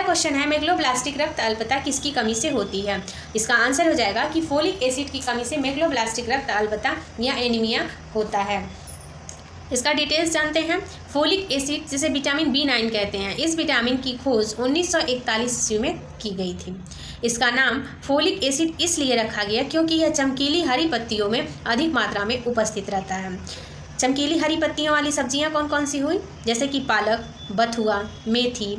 Question है megaloblastic रक्त अल्पता किसकी कमी से होती है। इसका आंसर हो जाएगा कि फोलिक एसिड की कमी से मेगलोब्लास्टिक रक्त अल्पता या एनीमिया होता है। इसका डिटेल्स जानते हैं। फोलिक एसिड जिसे विटामिन B9 कहते हैं, इस विटामिन की खोज 1941 ईस्वी में की गई थी। इसका नाम फोलिक एसिड इसलिए रखा गया क्योंकि यह चमकीली हरी पत्तियों में अधिक मात्रा में उपस्थित रहता है। चमकीली हरी पत्तियों वाली सब्जियां कौन कौन सी हुई, जैसे कि पालक, बथुआ, मेथी,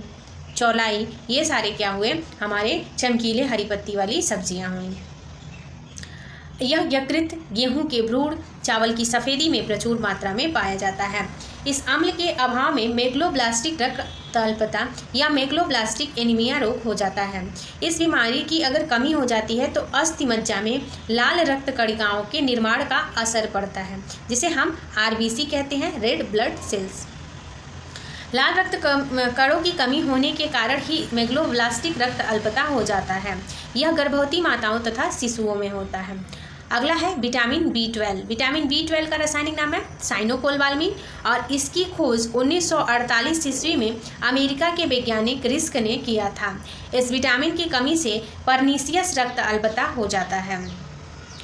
चौलाई, ये सारे क्या हुए, हमारे चमकीले हरी पत्ती वाली सब्जियां हुई। यह यकृत, गेहूं के भ्रूण, चावल की सफ़ेदी में प्रचुर मात्रा में पाया जाता है। इस अम्ल के अभाव में मेगलोब्लास्टिक रक्त अल्पता या मेगलोब्लास्टिक एनीमिया रोग हो जाता है। इस बीमारी की अगर कमी हो जाती है तो अस्थि मज्जा में लाल रक्त कणिकाओं के निर्माण का असर पड़ता है, जिसे हम RBC कहते हैं, रेड ब्लड सेल्स। लाल रक्त कणों की कमी होने के कारण ही मेगलोब्लास्टिक रक्त अल्पता हो जाता है। यह गर्भवती माताओं तथा शिशुओं में होता है। अगला है विटामिन B12। विटामिन B12 का रासायनिक नाम है साइनोकोबालामिन और इसकी खोज 1948 ईस्वी में अमेरिका के वैज्ञानिक रिस्क ने किया था। इस विटामिन की कमी से परनीसियस रक्त अल्पता हो जाता है।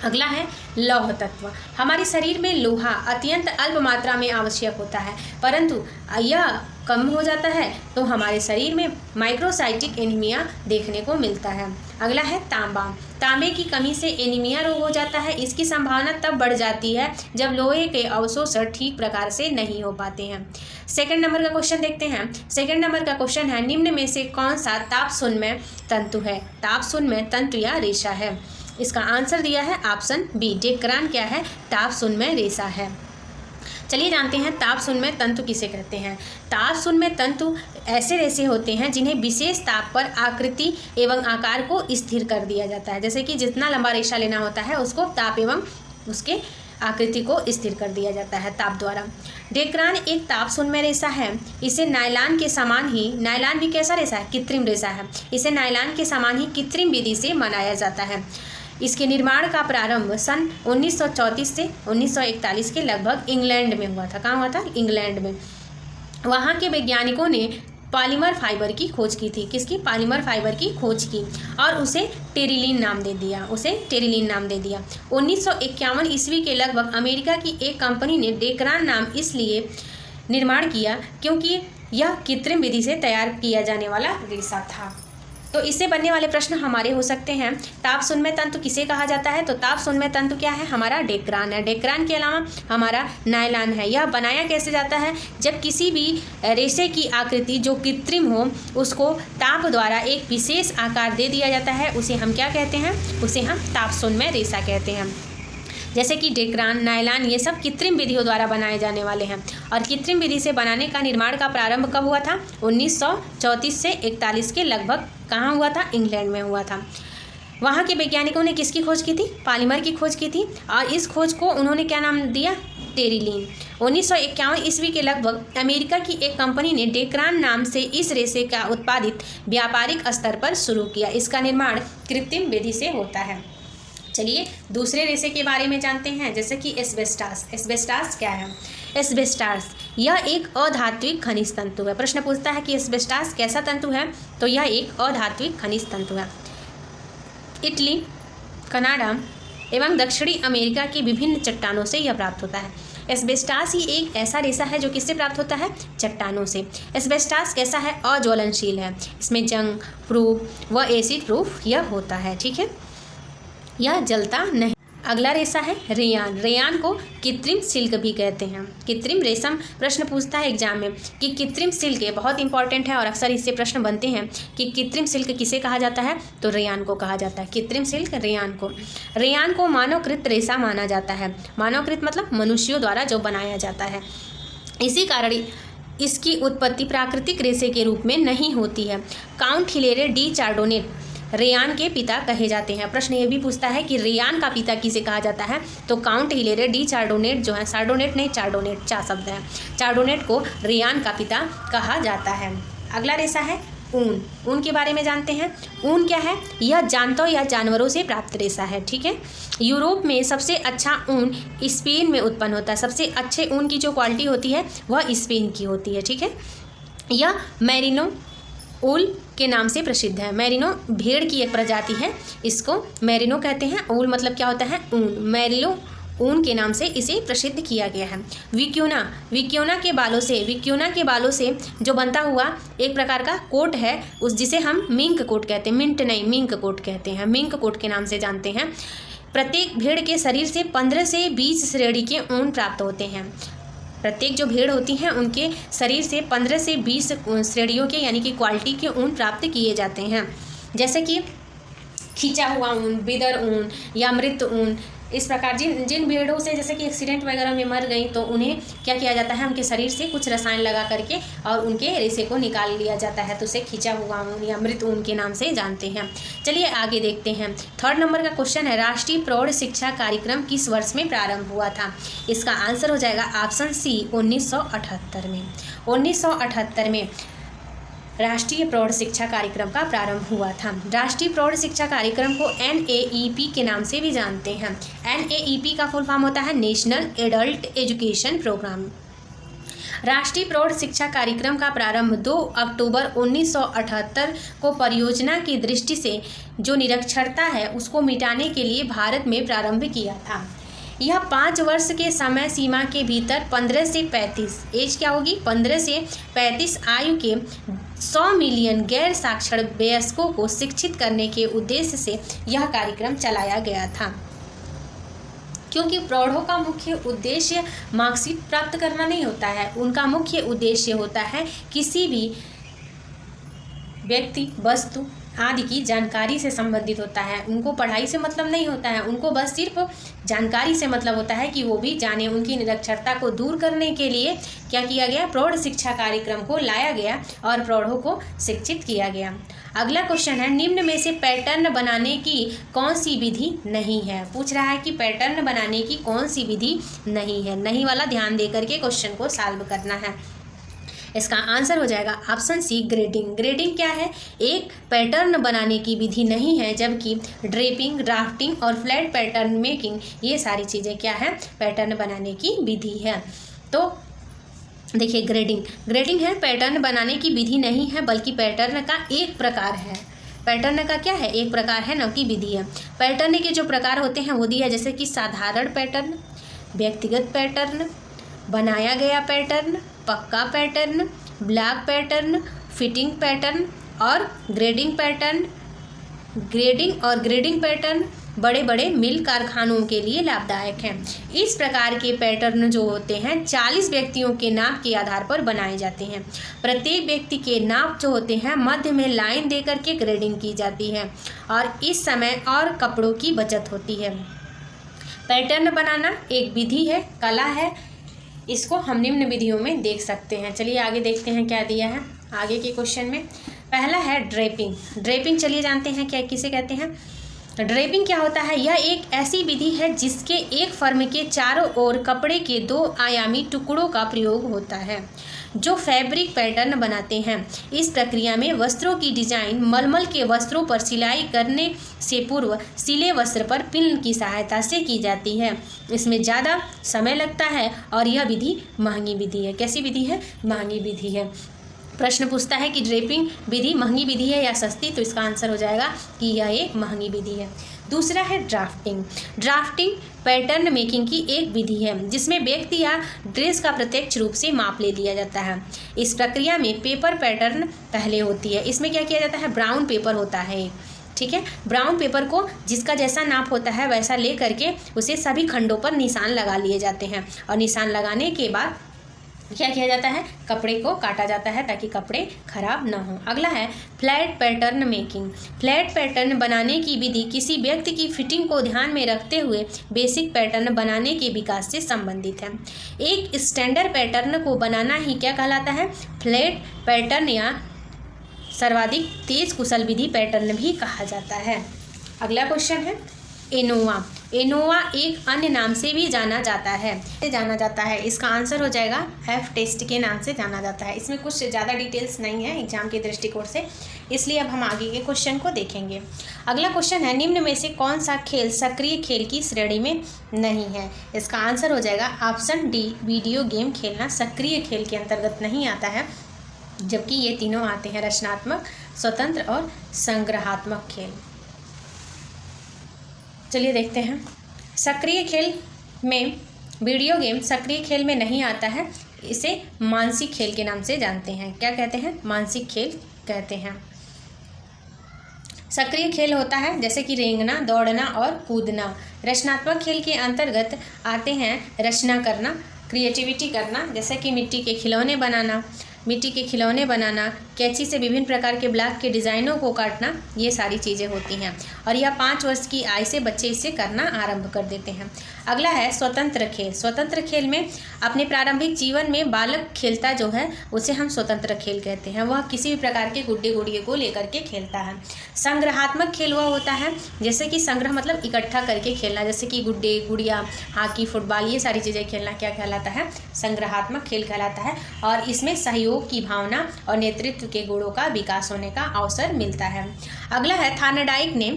अगला है लौह तत्व। हमारे शरीर में लोहा अत्यंत अल्प मात्रा में आवश्यक होता है, परंतु यह कम हो जाता है तो हमारे शरीर में माइक्रोसाइटिक एनीमिया देखने को मिलता है। अगला है तांबा। तांबे की कमी से एनीमिया रोग हो जाता है। इसकी संभावना तब बढ़ जाती है जब लोहे के अवशोषण ठीक प्रकार से नहीं हो पाते हैं। सेकंड नंबर का क्वेश्चन देखते हैं। सेकंड नंबर का क्वेश्चन है निम्न में से कौन सा ताप शून्य तंतु है। ताप शून्य तंतु या रेशा है। इसका आंसर दिया है ऑप्शन B, डेक्रान क्या है, ताप शून्य रेशा है। चलिए जानते हैं ताप शून्य तंतु किसे कहते हैं। ताप शून्य तंतु ऐसे रेशे होते हैं जिन्हें विशेष ताप पर आकृति एवं आकार को स्थिर कर दिया जाता है। जैसे कि जितना लंबा रेशा लेना होता है उसको ताप एवं उसके आकृति को स्थिर कर दिया जाता है ताप द्वारा। डेक्रान एक ताप शून्य रेशा है। इसे नायलॉन के समान ही, नायलॉन भी कैसा रेशा है, कृत्रिम रेशा है। इसे नायलॉन के समान ही कृत्रिम विधि से बनाया जाता है। इसके निर्माण का प्रारंभ सन 1934 से 1941 के लगभग इंग्लैंड में हुआ था। कहाँ हुआ था, इंग्लैंड में। वहाँ के वैज्ञानिकों ने पॉलीमर फाइबर की खोज की थी। किसकी, पॉलीमर फाइबर की खोज की और उसे टेरिलीन नाम दे दिया। 1951 ईस्वी के लगभग अमेरिका की एक कंपनी ने डेक्रान नाम इसलिए निर्माण किया क्योंकि यह कृत्रिम विधि से तैयार किया जाने वाला रेशा था। तो इससे बनने वाले प्रश्न हमारे हो सकते हैं, ताप शून्य तंतु किसे कहा जाता है, तो ताप शून्य तंतु क्या है, हमारा डेक्रान है। डेक्रान के अलावा हमारा नायलॉन है। यह बनाया कैसे जाता है, जब किसी भी रेशे की आकृति जो कृत्रिम हो उसको ताप द्वारा एक विशेष आकार दे दिया जाता है, उसे हम क्या कहते हैं, उसे हम ताप शून्य रेशा कहते हैं। जैसे कि डेक्रान, नायलॉन, ये सब कृत्रिम विधियों द्वारा बनाए जाने वाले हैं। और कृत्रिम विधि से बनाने का निर्माण का प्रारंभ कब हुआ था, 1934 से 41 के लगभग। कहाँ हुआ था, इंग्लैंड में हुआ था। वहाँ के वैज्ञानिकों ने किसकी खोज की थी, पॉलीमर की खोज की थी और इस खोज को उन्होंने क्या नाम दिया, टेरिलीन। 1951 ईस्वी के लगभग अमेरिका की एक कंपनी ने डेक्रान नाम से इस रेशे का उत्पादित व्यापारिक स्तर पर शुरू किया। इसका निर्माण कृत्रिम विधि से होता है। चलिए दूसरे रेशे के बारे में जानते हैं, जैसे कि एस्बेस्टास। एस्बेस्टास क्या है, एस्बेस्टास यह एक अधात्विक खनिज तंतु है। प्रश्न पूछता है कि एस्बेस्टास कैसा तंतु है, तो यह एक अधात्विक खनिज तंतु है। इटली, कनाडा एवं दक्षिणी अमेरिका की विभिन्न चट्टानों से यह प्राप्त होता है। एस्बेस्टास ही एक ऐसा रेशा है जो किससे प्राप्त होता है, चट्टानों से। एस्बेस्टास कैसा है, अज्वलनशील है। इसमें जंग प्रूफ व एसिड प्रूफ यह होता है, ठीक है, यह जलता नहीं। अगला रेशा है रेयान। रेयान को कृत्रिम सिल्क भी कहते हैं। कृत्रिम रेशम, प्रश्न पूछता है एग्जाम में कि कृत्रिम सिल्क बहुत इंपॉर्टेंट है और अक्सर इससे प्रश्न बनते हैं कि कृत्रिम सिल्क किसे कहा जाता है, तो रेयान को कहा जाता है। कृत्रिम सिल्क रेयान को। रेयान को मानवकृत रेशा माना जाता है। मानवकृत मतलब मनुष्यों द्वारा जो बनाया जाता है। इसी कारण इसकी उत्पत्ति प्राकृतिक रेशे के रूप में नहीं होती है। काउंट हिलेरे डी चार्डोनेट रेयान के पिता कहे जाते हैं। प्रश्न ये भी पूछता है कि रेयान का पिता किसे कहा जाता है, तो काउंट हिलेरे डी चार्डोनेट जो है, सार्डोनेट नहीं चार्डोनेट, चा शब्द है, चार्डोनेट को रेयान का पिता कहा जाता है। अगला रेशा है ऊन। ऊन के बारे में जानते हैं। ऊन क्या है, यह जानवरों या जानवरों से प्राप्त रेशा है, ठीक है। यूरोप में सबसे अच्छा ऊन स्पेन में उत्पन्न होता है। सबसे अच्छे ऊन की जो क्वालिटी होती है वह स्पेन की होती है, ठीक है। यह मैरिनो, उल के नाम से प्रसिद्ध है। मेरिनो भेड़ की एक प्रजाति है, इसको मेरिनो कहते हैं। ऊल मतलब क्या होता है? ऊन। मेरिनो ऊन के नाम से इसे प्रसिद्ध किया गया है। विक्यूना के बालों से जो बनता हुआ एक प्रकार का कोट है, उस जिसे हम मिंक कोट कहते हैं। मिंट नहीं, मिंक कोट कहते हैं। मिंक कोट के नाम से जानते हैं। प्रत्येक भेड़ के शरीर से 15 से 20 श्रेणी के ऊन प्राप्त होते हैं। प्रत्येक जो भेड़ होती हैं उनके शरीर से 15 से 20 श्रेणियों के यानी कि क्वालिटी के ऊन प्राप्त किए जाते हैं, जैसे कि खींचा हुआ ऊन, बिदर ऊन या मृत ऊन। इस प्रकार जिन भेड़ों से जैसे कि एक्सीडेंट वगैरह में मर गई तो उन्हें क्या किया जाता है, उनके शरीर से कुछ रसायन लगा करके और उनके रेशे को निकाल लिया जाता है, तो उसे खींचा हुआ ऊन या मृत ऊन के नाम से जानते हैं। चलिए आगे देखते हैं। 3rd नंबर का क्वेश्चन है, राष्ट्रीय प्रौढ़ शिक्षा कार्यक्रम किस वर्ष में प्रारंभ हुआ था? इसका आंसर हो जाएगा ऑप्शन सी 1978 में। 1978 में राष्ट्रीय प्रौढ़ शिक्षा कार्यक्रम का प्रारंभ हुआ था। राष्ट्रीय प्रौढ़ शिक्षा कार्यक्रम को NAEP के नाम से भी जानते हैं। NAEP का फुल फॉर्म होता है नेशनल एडल्ट एजुकेशन प्रोग्राम। राष्ट्रीय प्रौढ़ शिक्षा कार्यक्रम का प्रारंभ 2 अक्टूबर 1978 को परियोजना की दृष्टि से जो निरक्षरता है उसको मिटाने के लिए भारत में प्रारंभ किया था। यह 5 वर्ष के समय सीमा के भीतर 15 से 35 एज क्या होगी, 15 से 35 आयु के 100 मिलियन गैर साक्षर वयस्कों को शिक्षित करने के उद्देश्य से यह कार्यक्रम चलाया गया था। क्योंकि प्रौढ़ों का मुख्य उद्देश्य मार्कशीट प्राप्त करना नहीं होता है, उनका मुख्य उद्देश्य होता है किसी भी व्यक्ति, वस्तु आदि की जानकारी से संबंधित होता है। उनको पढ़ाई से मतलब नहीं होता है, उनको बस सिर्फ जानकारी से मतलब होता है कि वो भी जाने। उनकी निरक्षरता को दूर करने के लिए क्या किया गया, प्रौढ़ शिक्षा कार्यक्रम को लाया गया और प्रौढ़ों को शिक्षित किया गया। अगला क्वेश्चन है, निम्न में से पैटर्न बनाने की कौन सी विधि नहीं है? पूछ रहा है कि पैटर्न बनाने की कौन सी विधि नहीं है। नहीं वाला ध्यान दे करके क्वेश्चन को सॉल्व करना है। इसका आंसर हो जाएगा ऑप्शन सी ग्रेडिंग। ग्रेडिंग क्या है? एक पैटर्न बनाने की विधि नहीं है, जबकि ड्रेपिंग, ड्राफ्टिंग और फ्लैट पैटर्न मेकिंग ये सारी चीज़ें क्या है, पैटर्न बनाने की विधि है। तो देखिए ग्रेडिंग है, पैटर्न बनाने की विधि नहीं है बल्कि पैटर्न का एक प्रकार है। पैटर्न का क्या है, एक प्रकार है, न कि विधि है। पैटर्न के जो प्रकार होते हैं वो दिया, जैसे कि साधारण पैटर्न, व्यक्तिगत पैटर्न, बनाया गया पैटर्न, पक्का pattern, block pattern, fitting pattern और ग्रेडिंग पैटर्न। ग्रेडिंग पैटर्न बड़े बड़े मिल कारखानों के लिए लाभदायक हैं। इस प्रकार के पैटर्न जो होते हैं 40 व्यक्तियों के नाप के आधार पर बनाए जाते हैं। प्रत्येक व्यक्ति के नाप जो होते हैं मध्य में लाइन दे करके ग्रेडिंग की जाती है और इस समय और कपड़ों की बचत होती है। पैटर्न बनाना एक विधि है, कला है, इसको हम निम्न विधियों में देख सकते हैं। चलिए आगे देखते हैं क्या दिया है आगे के क्वेश्चन में। पहला है ड्रेपिंग चलिए जानते हैं क्या किसे कहते हैं। ड्रेपिंग क्या होता है? यह एक ऐसी विधि है जिसके एक फर्म के चारों ओर कपड़े के 2 आयामी टुकड़ों का प्रयोग होता है जो फैब्रिक पैटर्न बनाते हैं। इस प्रक्रिया में वस्त्रों की डिजाइन मलमल के वस्त्रों पर सिलाई करने से पूर्व सिले वस्त्र पर पिन की सहायता से की जाती है। इसमें ज़्यादा समय लगता है और यह विधि महंगी विधि है। कैसी विधि है? महंगी विधि है। प्रश्न पूछता है कि ड्रेपिंग विधि महंगी विधि है या सस्ती, तो इसका आंसर हो जाएगा कि यह एक महंगी विधि है। दूसरा है ड्राफ्टिंग पैटर्न मेकिंग की एक विधि है जिसमें व्यक्ति या ड्रेस का प्रत्यक्ष रूप से माप ले लिया जाता है। इस प्रक्रिया में पेपर पैटर्न पहले होती है। इसमें क्या किया जाता है? ब्राउन पेपर होता है, ठीक है। ब्राउन पेपर को जिसका जैसा नाप होता है वैसा ले करके उसे सभी खंडों पर निशान लगा लिए जाते हैं और निशान लगाने के बाद क्या किया जाता है? कपड़े को काटा जाता है ताकि कपड़े खराब ना हो। अगला है flat pattern making. Flat pattern बनाने की विधि किसी व्यक्ति की फिटिंग को ध्यान में रखते हुए बेसिक पैटर्न बनाने के विकास से संबंधित है। एक स्टैंडर्ड पैटर्न को बनाना ही क्या कहलाता है? फ्लैट पैटर्न या सर्वाधिक तेज कुशल विधि पैटर्न भी कहा जाता है। अगला क्वेश्चन है एनोवा एक अन्य नाम से भी जाना जाता है। इसका आंसर हो जाएगा एफ टेस्ट के नाम से जाना जाता है। इसमें कुछ ज़्यादा डिटेल्स नहीं है एग्जाम के दृष्टिकोण से, इसलिए अब हम आगे के क्वेश्चन को देखेंगे। अगला क्वेश्चन है निम्न में से कौन सा खेल सक्रिय खेल की श्रेणी में नहीं है? इसका आंसर हो जाएगा ऑप्शन डी वीडियो गेम खेलना सक्रिय खेल के अंतर्गत नहीं आता है, जबकि ये तीनों आते हैं रचनात्मक स्वतंत्र और संग्रहात्मक खेल। चलिए देखते हैं। सक्रिय खेल में वीडियो गेम सक्रिय खेल में नहीं आता है, इसे मानसिक खेल के नाम से जानते हैं। क्या कहते हैं? मानसिक खेल कहते हैं। सक्रिय खेल होता है जैसे कि रेंगना, दौड़ना और कूदना। रचनात्मक खेल के अंतर्गत आते हैं रचना करना, क्रिएटिविटी करना, जैसे कि मिट्टी के खिलौने बनाना, कैंची से विभिन्न प्रकार के ब्लॉक के डिज़ाइनों को काटना, ये सारी चीज़ें होती हैं। और यह 5 वर्ष की आयु से बच्चे इसे करना आरंभ कर देते हैं। अगला है स्वतंत्र खेल। स्वतंत्र खेल में अपने प्रारंभिक जीवन में बालक खेलता जो है उसे हम स्वतंत्र खेल कहते हैं। वह किसी भी प्रकार के गुड्डे गुड़िये को लेकर के खेलता है। संग्रहात्मक खेल वह होता है जैसे कि संग्रह मतलब इकट्ठा करके खेलना, जैसे कि गुड्डे गुड़िया, हॉकी, फुटबॉल, ये सारी चीज़ें खेलना क्या कहलाता है? संग्रहात्मक खेल कहलाता है। और इसमें सहयोग की भावना और नेतृत्व के गुणों का विकास होने का अवसर मिलता है। अगला है थार्नडाइक ने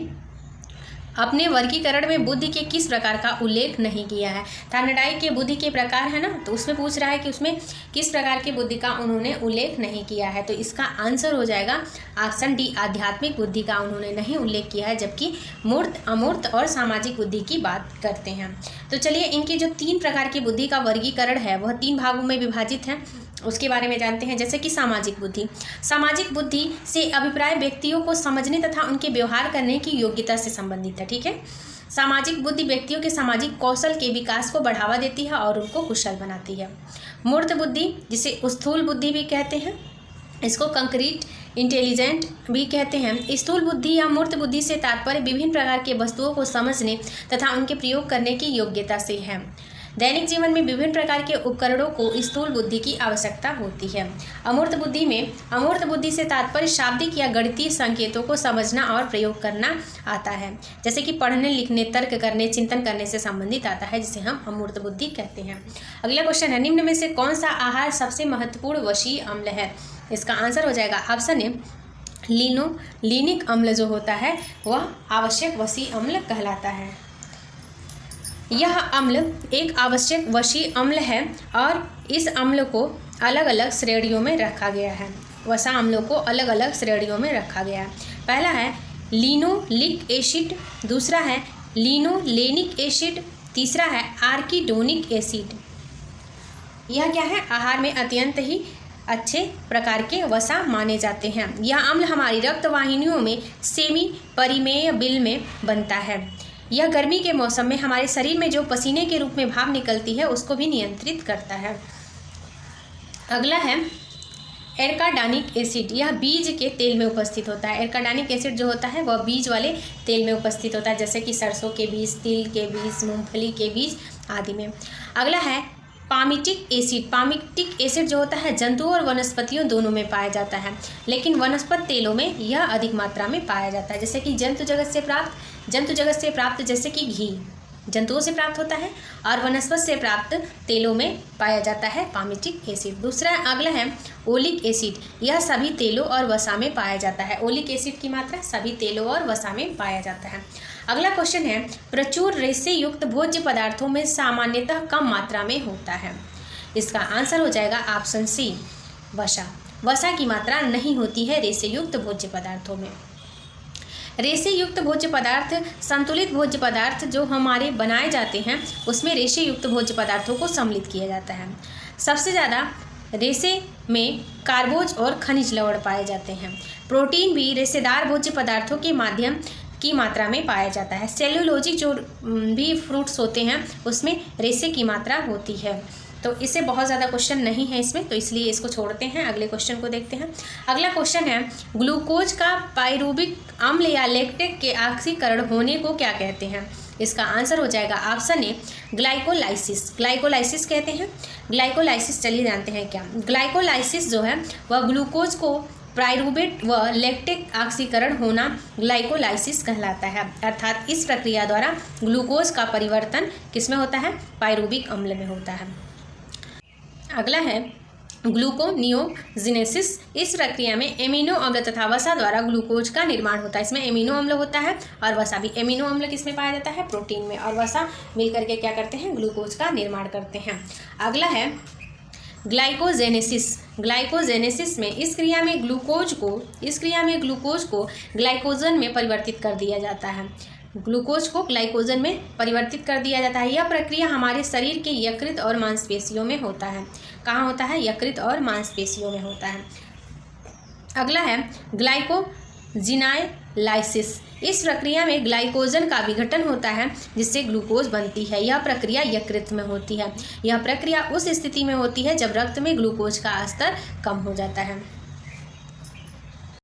अपने वर्गीकरण में बुद्धि के किस प्रकार का उल्लेख नहीं किया है। थार्नडाइक के बुद्धि के प्रकार है ना, तो उसमें पूछ रहा है कि उसमें किस प्रकार की बुद्धि का उन्होंने उल्लेख नहीं किया है। तो इसका आंसर हो जाएगा ऑप्शन डी, आध्यात्मिक बुद्धि का उन्होंने नहीं उल्लेख किया है, जबकि मूर्त, अमूर्त और सामाजिक बुद्धि की बात करते हैं। तो चलिए इनके जो 3 प्रकार की बुद्धि का वर्गीकरण है वह 3 भागों में विभाजित है, उसके बारे में जानते हैं। जैसे कि सामाजिक बुद्धि। सामाजिक बुद्धि से अभिप्राय व्यक्तियों को समझने तथा उनके व्यवहार करने की योग्यता से संबंधित है। ठीक है, सामाजिक बुद्धि व्यक्तियों के सामाजिक कौशल के विकास को बढ़ावा देती है और उनको कुशल बनाती है। मूर्त बुद्धि, जिसे स्थूल बुद्धि भी कहते हैं, इसको कंक्रीट इंटेलिजेंट भी कहते हैं। स्थूल बुद्धि या मूर्त बुद्धि से तात्पर्य विभिन्न प्रकार के वस्तुओं को समझने तथा उनके प्रयोग करने की योग्यता से है। दैनिक जीवन में विभिन्न प्रकार के उपकरणों को स्थूल बुद्धि की आवश्यकता होती है। अमूर्त बुद्धि से तात्पर्य शाब्दिक या गणितीय संकेतों को समझना और प्रयोग करना आता है, जैसे कि पढ़ने, लिखने, तर्क करने, चिंतन करने से संबंधित आता है, जिसे हम अमूर्त बुद्धि कहते हैं। अगला क्वेश्चन है, निम्न में से कौन सा आहार सबसे महत्वपूर्ण वशीय अम्ल है? इसका आंसर हो जाएगा ऑप्शन ए, लिनोलेनिक अम्ल जो होता है वह आवश्यक वशीय अम्ल कहलाता है। यह अम्ल एक आवश्यक वशीय अम्ल है और इस अम्ल को अलग अलग श्रेणियों में रखा गया है। वसा अम्लों को अलग अलग श्रेणियों में रखा गया है। पहला है लिनोलिक एसिड, दूसरा है लिनोलेनिक एसिड, तीसरा है आर्किडोनिक एसिड। यह क्या है? आहार में अत्यंत ही अच्छे प्रकार के वसा माने जाते हैं। यह अम्ल हमारी रक्त वाहिनियों में सेमी परिमेय बिल में बनता है। यह गर्मी के मौसम में हमारे शरीर में जो पसीने के रूप में भाप निकलती है उसको भी नियंत्रित करता है। अगला है एरकाडानिक एसिड। यह बीज के तेल में उपस्थित होता है। एरकाडानिक एसिड जो होता है वह बीज वाले तेल में उपस्थित होता है, जैसे कि सरसों के बीज, तिल के बीज, मूंगफली के बीज आदि में। अगला है पामिटिक एसिड। पामिटिक एसिड जो होता है जंतुओं और वनस्पतियों दोनों में पाया जाता है, लेकिन वनस्पति तेलों में यह अधिक मात्रा में पाया जाता है, जैसे कि जंतु जगत से प्राप्त जैसे कि घी जंतुओं से प्राप्त होता है और वनस्पति से प्राप्त तेलों में पाया जाता है पामिटिक एसिड। दूसरा अगला है ओलिक एसिड। यह सभी तेलों और वसा में पाया जाता है। ओलिक एसिड की मात्रा सभी तेलों और वसा में पाया जाता है। अगला क्वेश्चन है, प्रचुर रेशे युक्त भोज्य पदार्थों में सामान्यतः कम मात्रा में होता है। इसका आंसर हो जाएगा ऑप्शन सी, वसा। वसा की मात्रा नहीं होती है रेशे युक्त भोज्य पदार्थों में। रेशे युक्त भोज्य पदार्थ, संतुलित भोज्य पदार्थ जो हमारे बनाए जाते हैं उसमें रेशे युक्त भोज्य पदार्थों को सम्मिलित किया जाता है। सबसे ज़्यादा रेशे में कार्बोज और खनिज लवण पाए जाते हैं। प्रोटीन भी रेशेदार भोज्य पदार्थों के माध्यम की मात्रा में पाया जाता है। सेल्यूलोजिक जो भी फ्रूट्स होते हैं उसमें रेशे की मात्रा होती है। तो इससे बहुत ज़्यादा क्वेश्चन नहीं है इसमें, तो इसलिए इसको छोड़ते हैं। अगले क्वेश्चन को देखते हैं। अगला क्वेश्चन है, ग्लूकोज का पाइरूबिक अम्ल या लैक्टेट के ऑक्सीकरण होने को क्या कहते हैं? इसका आंसर हो जाएगा ऑप्शन ए, ग्लाइकोलाइसिस। ग्लाइकोलाइसिस कहते हैं। ग्लाइकोलाइसिस चलिए जानते हैं क्या। ग्लाइकोलाइसिस जो है वह ग्लूकोज को पाइरूवेट व लैक्टिक ऑक्सीकरण होना ग्लाइकोलाइसिस कहलाता है। अर्थात इस प्रक्रिया द्वारा ग्लूकोज का परिवर्तन किसमें होता है? पाइरूबिक अम्ल में होता है। अगला है ग्लूकोनियोजिनेसिस। इस प्रक्रिया में एमिनो अम्ल तथा वसा द्वारा ग्लूकोज का निर्माण होता है। इसमें एमिनो अम्ल होता है और वसा भी। एमिनो अम्ल किसमें पाया जाता है? प्रोटीन में। और वसा मिलकर के क्या करते हैं? ग्लूकोज का निर्माण करते हैं। अगला है ग्लाइकोजेनेसिस में इस क्रिया में ग्लूकोज को ग्लाइकोजन में परिवर्तित कर दिया जाता है। ग्लूकोज को ग्लाइकोजन में परिवर्तित कर दिया जाता है। यह प्रक्रिया हमारे शरीर के यकृत और मांसपेशियों में होता है। कहाँ होता है? यकृत और मांसपेशियों में होता है। अगला है ग्लाइकोजिनाइलाइसिस। इस प्रक्रिया में ग्लाइकोजन का विघटन होता है जिससे ग्लूकोज बनती है। यह प्रक्रिया यकृत में होती है। यह प्रक्रिया उस स्थिति में होती है जब रक्त में ग्लूकोज का स्तर कम हो जाता है।